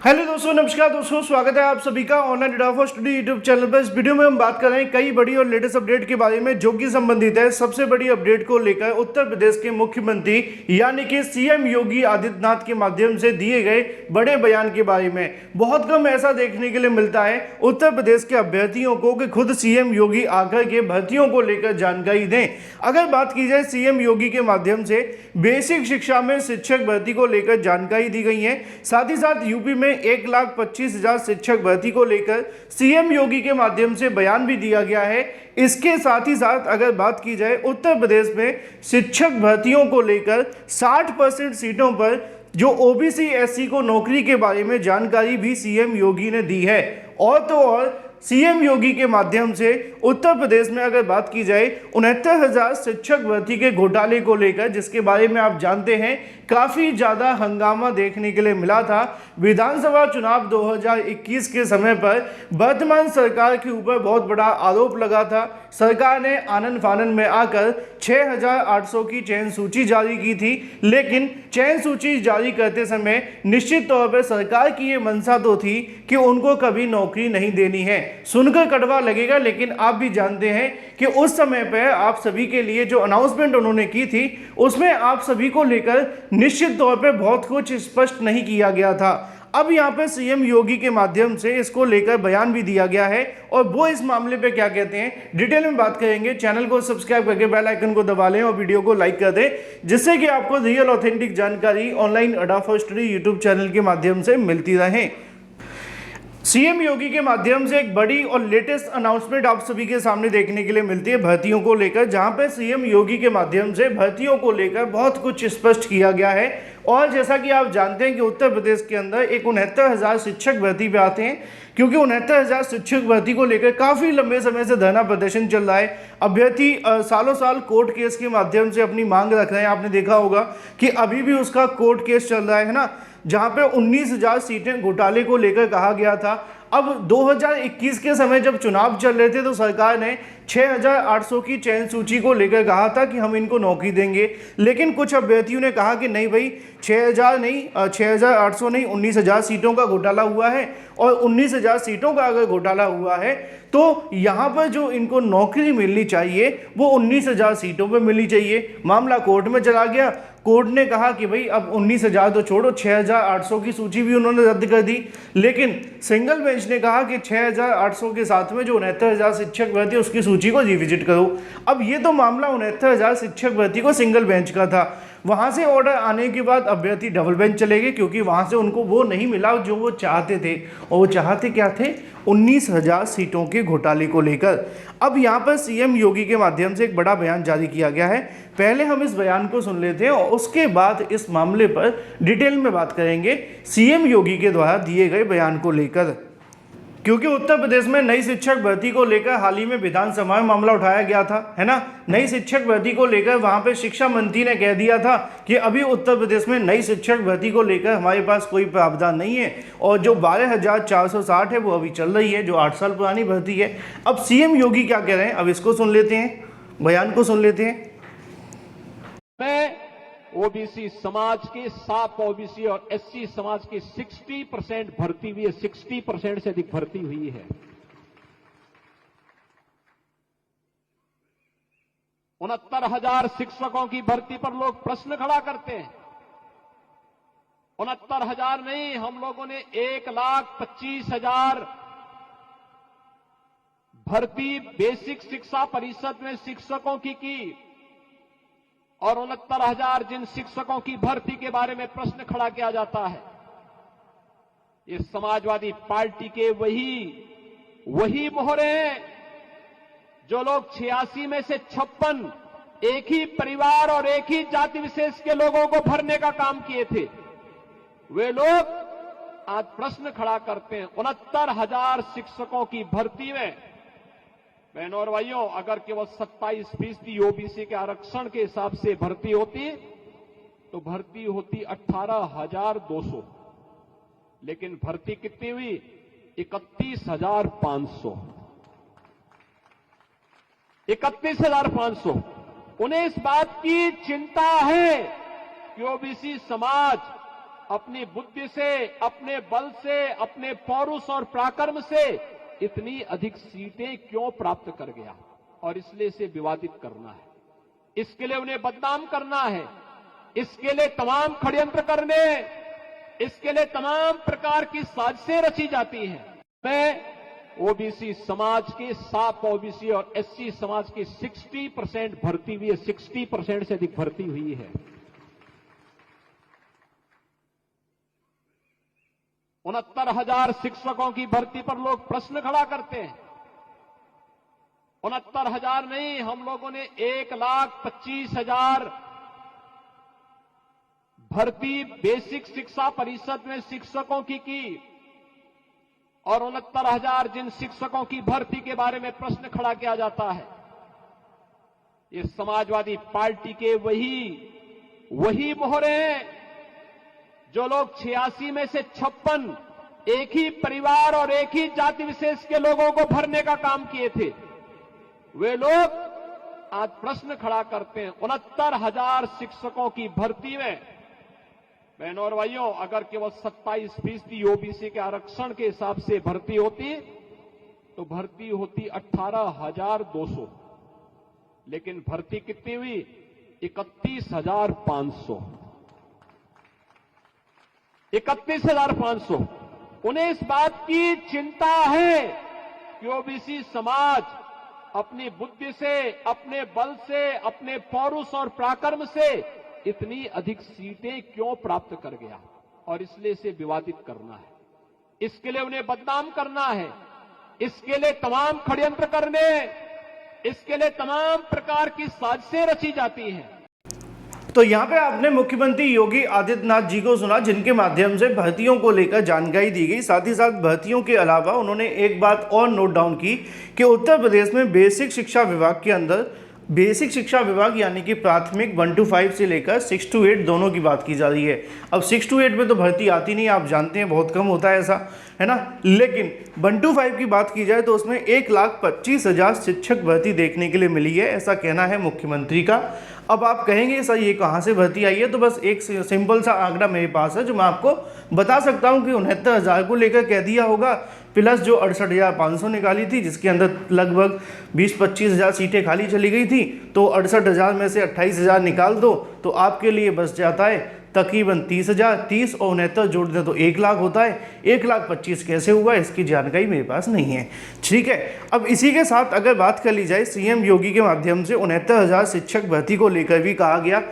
Hello दोस्तों, नमस्कार दोस्तों, स्वागत है आप सभी का online data for study YouTube channel पर। इस वीडियो में हम बात कर रहे हैं कई बड़ी और लेटेस्ट अपडेट के बारे में जो कि संबंधित है सबसे बड़ी अपडेट को लेकर उत्तर प्रदेश के मुख्यमंत्री यानी कि सीएम योगी आदित्यनाथ के माध्यम से दिए गए बड़े बयान के बारे में। बहुत कम ऐसा देखने के लिए मिलता है उत्तर प्रदेश के अभ्यर्थियों को कि खुद सीएम योगी आकर के भर्तियों को लेकर जानकारी दें। अगर बात की जाए सीएम योगी के माध्यम से बेसिक शिक्षा में शिक्षक भर्ती को लेकर जानकारी दी गई है। साथ ही साथ यूपी में 1,25,000 शिक्षक भर्ती को लेकर सीएम योगी के माध्यम से बयान भी दिया गया है। इसके साथ ही साथ अगर बात की जाए उत्तर प्रदेश में शिक्षक भर्तियों को लेकर 60% सीटों पर जो ओबीसी एससी को नौकरी के बारे में जानकारी भी सीएम योगी ने दी है। और तो और सीएम योगी के माध्यम से उत्तर प्रदेश में अगर बात की जाए 69,000 शिक्षक भर्ती के घोटाले को लेकर, जिसके बारे में आप जानते हैं काफी ज्यादा हंगामा देखने के लिए मिला था। विधानसभा चुनाव 2021 के समय पर वर्तमान सरकार के ऊपर बहुत बड़ा आरोप लगा था। सरकार ने आनन फानन में आकर 6,800 की चयन सूची जारी की थी, लेकिन चयन सूची जारी करते समय निश्चित तौर पर सरकार की ये मंशा तो थी कि उनको कभी नौकरी नहीं देनी है। सुनकर कड़वा लगेगा, लेकिन आप भी जानते हैं कि उस समय पर आप सभी के लिए जो अनाउंसमेंट उन्होंने की थी उसमें आप सभी को लेकर निश्चित तौर पर बहुत कुछ स्पष्ट नहीं किया गया था। अब यहाँ पे सीएम योगी के माध्यम से इसको लेकर बयान भी दिया गया है और वो इस मामले पे क्या कहते हैं डिटेल में बात करेंगे। चैनल को सब्सक्राइब करके बेल आइकन को दबा लें और वीडियो को लाइक कर दें, जिससे कि आपको रियल ऑथेंटिक जानकारी online data for study YouTube channel के माध्यम से मिलती रहे। सीएम योगी के माध्यम से एक बड़ी और लेटेस्ट अनाउंसमेंट आप सभी के सामने देखने के लिए मिलती है भर्तियों को लेकर, जहां पे सीएम योगी के माध्यम से भर्तियों को लेकर बहुत कुछ स्पष्ट किया गया है। और जैसा कि आप जानते हैं कि उत्तर प्रदेश के अंदर 69,000 शिक्षक भर्ती पे आते हैं, क्योंकि 69,000 शिक्षक भर्ती को लेकर काफ़ी लंबे समय से धरना प्रदर्शन चल रहा है। अभ्यर्थी सालों साल कोर्ट केस के माध्यम से अपनी मांग रख रहे हैं। आपने देखा होगा कि अभी भी उसका कोर्ट केस चल रहा है ना, जहां पे 19,000 सीटें घोटाले को लेकर कहा गया था। अब 2021 के समय जब चुनाव चल रहे थे तो सरकार ने 6,800 की चयन सूची को लेकर कहा था कि हम इनको नौकरी देंगे, लेकिन कुछ अभ्यर्थियों ने कहा कि नहीं भाई 6,000 नहीं, 6,800 नहीं, 19,000 सीटों का घोटाला हुआ है। और 19,000 सीटों का अगर घोटाला हुआ है तो यहाँ पर जो इनको नौकरी मिलनी चाहिए वो 19,000 सीटों पर मिलनी चाहिए। मामला कोर्ट में चला गया। कोर्ट ने कहा कि भाई अब 19,000 तो छोड़ो, 6,800 की सूची भी उन्होंने रद्द कर दी। लेकिन सिंगल बेंच ने कहा कि 6,800 के साथ में जो 69,000 शिक्षक भर्ती उसकी सूची को रिविजिट करो। अब ये तो मामला 69,000 शिक्षक भर्ती को सिंगल बेंच का था। वहां से ऑर्डर आने के बाद अभ्यर्थी डबल बेंच चले गए, क्योंकि वहां से उनको वो नहीं मिला जो वो चाहते थे। और वो चाहते क्या थे? 19,000 सीटों के घोटाले को लेकर। अब यहाँ पर सीएम योगी के माध्यम से एक बड़ा बयान जारी किया गया है। पहले हम इस बयान को सुन लेते हैं और उसके बाद इस मामले पर डिटेल में बात करेंगे सीएम योगी के द्वारा दिए गए बयान को लेकर। क्योंकि उत्तर प्रदेश में नई शिक्षक भर्ती को लेकर हाल ही में विधानसभा में मामला उठाया गया था, है ना। नई शिक्षक भर्ती को लेकर वहां पे शिक्षा मंत्री ने कह दिया था कि अभी उत्तर प्रदेश में नई शिक्षक भर्ती को लेकर हमारे पास कोई प्रावधान नहीं है, और जो 12,460 है वो अभी चल रही है, जो 8 साल पुरानी भर्ती है। अब सीएम योगी क्या कह रहे हैं, अब इसको सुन लेते हैं, बयान को सुन लेते हैं। ओबीसी समाज के 7 ओबीसी और एससी समाज की 60% भर्ती हुई है, 60% से अधिक भर्ती हुई है। 69,000 शिक्षकों की भर्ती पर लोग प्रश्न खड़ा करते हैं। 69,000 नहीं, हम लोगों ने 1,25,000 भर्ती बेसिक शिक्षा परिषद में शिक्षकों की और 69,000 जिन शिक्षकों की भर्ती के बारे में प्रश्न खड़ा किया जाता है, ये समाजवादी पार्टी के वही मोहरे हैं जो लोग 86 में से 56 एक ही परिवार और एक ही जाति विशेष के लोगों को भरने का काम किए थे। वे लोग आज प्रश्न खड़ा करते हैं 69,000 शिक्षकों की भर्ती में। बहनों और भाइयों, अगर केवल 27% ओबीसी के आरक्षण के हिसाब से भर्ती होती तो भर्ती होती 18,200, लेकिन भर्ती कितनी हुई? 31,500। 31,500। उन्हें इस बात की चिंता है कि ओबीसी समाज अपनी बुद्धि से, अपने बल से, अपने पौरुष और पराक्रम से इतनी अधिक सीटें क्यों प्राप्त कर गया, और इसलिए इसे विवादित करना है, इसके लिए उन्हें बदनाम करना है, इसके लिए तमाम षड्यंत्र करने, इसके लिए तमाम प्रकार की साजिशें रची जाती हैं। मैं ओबीसी समाज के 7 ओबीसी और एससी समाज की 60% भर्ती हुई है, 60% से अधिक भर्ती हुई है। 69,000 शिक्षकों की भर्ती पर लोग प्रश्न खड़ा करते हैं। 69,000 नहीं, हम लोगों ने 1,25,000 भर्ती बेसिक शिक्षा परिषद में शिक्षकों की और 69,000 जिन शिक्षकों की भर्ती के बारे में प्रश्न खड़ा किया जाता है, ये समाजवादी पार्टी के वही मोहरे हैं जो लोग 86 में से 56 एक ही परिवार और एक ही जाति विशेष के लोगों को भरने का काम किए थे। वे लोग आज प्रश्न खड़ा करते हैं 69,000 शिक्षकों की भर्ती में। बहनों और भाइयों, अगर केवल 27% ओबीसी के आरक्षण के हिसाब से भर्ती होती तो भर्ती होती 18,200, लेकिन भर्ती कितनी हुई? 31,500। 31,500। उन्हें इस बात की चिंता है कि ओबीसी समाज अपनी बुद्धि से, अपने बल से, अपने पौरुष और पराक्रम से इतनी अधिक सीटें क्यों प्राप्त कर गया, और इसलिए इसे विवादित करना है, इसके लिए उन्हें बदनाम करना है, इसके लिए तमाम षड्यंत्र करने, इसके लिए तमाम प्रकार की साजिशें रची जाती हैं। तो यहाँ पे आपने मुख्यमंत्री योगी आदित्यनाथ जी को सुना, जिनके माध्यम से भर्तियों को लेकर जानकारी दी गई। साथ ही साथ भर्तियों के अलावा उन्होंने एक बात और नोट डाउन की कि उत्तर प्रदेश में बेसिक शिक्षा विभाग के अंदर, बेसिक शिक्षा विभाग यानी कि प्राथमिक 1 to 5 से लेकर 6 to 8 दोनों की बात की जा रही है। अब 6 to 8 में तो भर्ती आती नहीं, आप जानते हैं, बहुत कम होता है ऐसा, है ना। लेकिन 1 to 5 की बात की जाए तो उसमें 1,25,000 शिक्षक भर्ती देखने के लिए मिली है, ऐसा कहना है मुख्यमंत्री का। अब आप कहेंगे सर ये कहाँ से भर्ती आई है, तो बस एक सिंपल सा आंकड़ा मेरे पास है जो मैं आपको बता सकता हूँ कि 69,000 को लेकर कह दिया होगा, प्लस जो 68,500 निकाली थी, जिसके अंदर लगभग 20-25,000 सीटें खाली चली गई थी, तो 68,000 में से 28,000 निकाल दो तो आपके लिए बच जाता है तकरीबन 30,000। 30 और 69 जोड़ दें तो 1,00,000 होता है। 1,25,000 कैसे हुआ, इसकी जानकारी मेरे पास नहीं है, ठीक है। अब इसी के साथ अगर बात कर ली जाए, सीएम योगी के माध्यम से 69,000 शिक्षक भर्ती को लेकर भी कहा गया।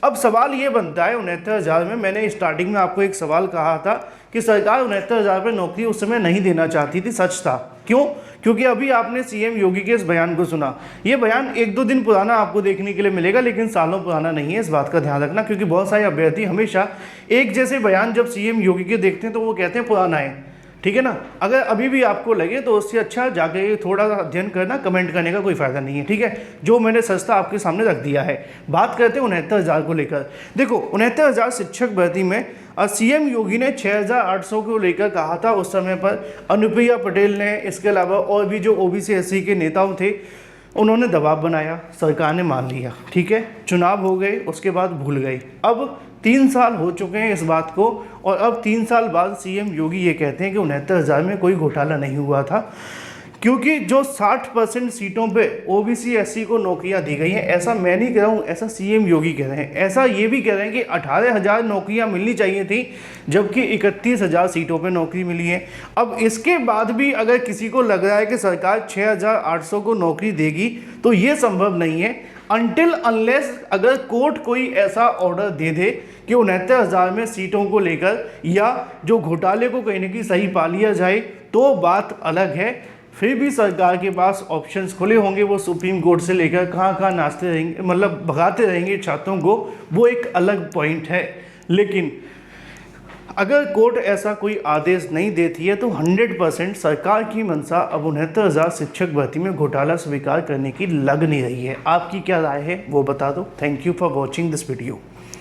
अब सवाल ये बनता है, 69,000 में मैंने स्टार्टिंग में आपको एक सवाल कहा था कि सरकार 69,000 पर नौकरी उस समय नहीं देना चाहती थी, सच था। क्यों? क्योंकि अभी आपने सीएम योगी के इस बयान को सुना। ये बयान 1-2 दिन पुराना आपको देखने के लिए मिलेगा, लेकिन सालों पुराना नहीं है, इस बात का ध्यान रखना, क्योंकि बहुत सारे अभ्यर्थी हमेशा एक जैसे बयान जब सीएम योगी के देखते हैं तो वो कहते हैं पुराना है, ठीक है ना। अगर अभी भी आपको लगे तो उससे अच्छा जाके थोड़ा सा अध्ययन करना, कमेंट करने का कोई फायदा नहीं है, ठीक है। जो मैंने सस्ता आपके सामने रख दिया है। बात करते हैं 69,000 को लेकर। देखो 69,000 शिक्षक भर्ती में सीएम योगी ने 6,800 को लेकर कहा था उस समय पर। अनुप्रिया पटेल ने, इसके अलावा और भी जो ओबीसी एससी के नेताओं थे, उन्होंने दबाव बनाया, सरकार ने मान लिया, ठीक है। चुनाव हो गए, उसके बाद भूल गए। अब 3 साल हो चुके हैं इस बात को, और अब 3 साल बाद सीएम योगी ये कहते हैं कि 69,000 में कोई घोटाला नहीं हुआ था, क्योंकि जो 60% सीटों पे ओबीसी एससी को नौकरियां दी गई हैं। ऐसा मैं नहीं कह रहा हूँ, ऐसा सीएम योगी कह रहे हैं। ऐसा ये भी कह रहे हैं कि 18,000 नौकरियां मिलनी चाहिए थी, जबकि 31,000 सीटों पे नौकरी मिली है। अब इसके बाद भी अगर किसी को लग रहा है कि सरकार 6,800 को नौकरी देगी, तो ये संभव नहीं है अनटिल अनलेस अगर कोर्ट कोई ऐसा ऑर्डर दे दे कि 69,000 में सीटों को लेकर या जो घोटाले को कहीं ना कहीं सही पा लिया जाए, तो बात अलग है। फिर भी सरकार के पास ऑप्शंस खुले होंगे, वो सुप्रीम कोर्ट से लेकर कहाँ नाचते रहेंगे, मतलब भगाते रहेंगे छात्रों को, वो एक अलग पॉइंट है। लेकिन अगर कोर्ट ऐसा कोई आदेश नहीं देती है तो 100% सरकार की मंशा अब 69,000 शिक्षक भर्ती में घोटाला स्वीकार करने की लग नहीं रही है। आपकी क्या राय है वो बता दो। Thank you for watching this video.